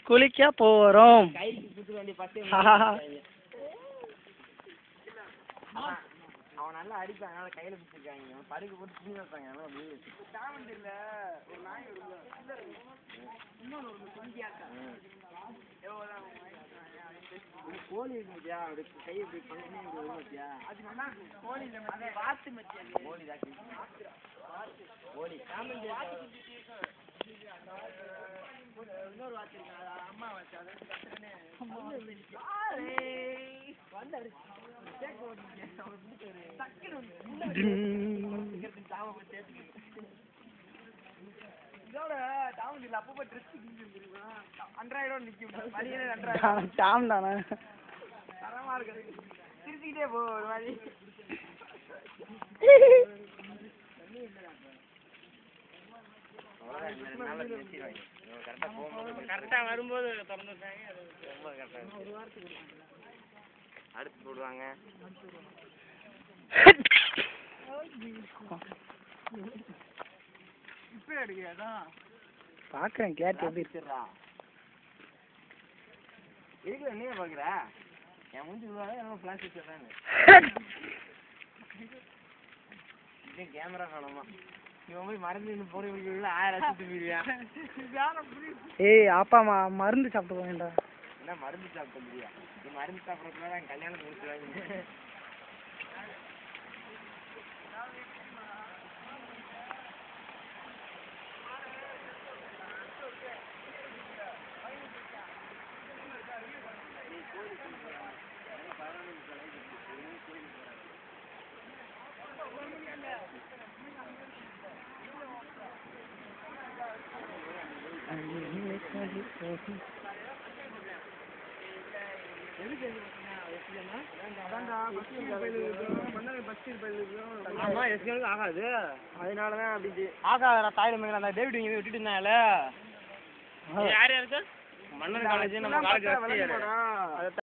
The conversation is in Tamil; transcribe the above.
குளிக்க போறோம். அவன் நல்லா அடிப்பான், அதனால கையில பிடிச்சிருக்காங்க. படுக்க போட்டு தூங்கி வைப்பாங்க. ஒரு நாய் கோழி இருந்துச்சியா, அப்படி கையை இப்படி பண்ணி வச்சியா, அது நல்லா கோழி வாத்து மச்சியா, கோழி தாக்கி கோழி இன்னொரு வாத்து இருக்கு, அம்மா வாத்து. அதை சிரிச்சுக்கிட்டே போ ஒரு மாதிரி. கரெக்டா வரும்போது அடுத்து போடுவாங்க. இப்ப எடுக்கிறதா பாக்குறேன், கேட்டு எப்படி இருக்கிறா இருக்கிற நீ பாக்குற என் முடிஞ்சு பிளாஸ் வச்சிடறாங்க. கேமரா காணமா இவன் போய் மருந்து போட 1000 லட்சத்துக்கு போயிருவியா? ஏய் அப்பா மருந்து சாப்பிட்டு போவேன்டா. என்ன மருந்து சாப்பிட்ட முடியா? நீ மருந்து சாப்பிட்றதுனால கல்யாணம் முடிச்சுவாங்க. ஆகாது, அதனாலதான் அப்படி ஆகாத தாயில மேல அந்த டேவிட் இங்க விட்டுட்டு இருந்தாங்கல்ல. யார் யாருக்கு மன்னர் காலேஜ் நம்ம காலேஜ்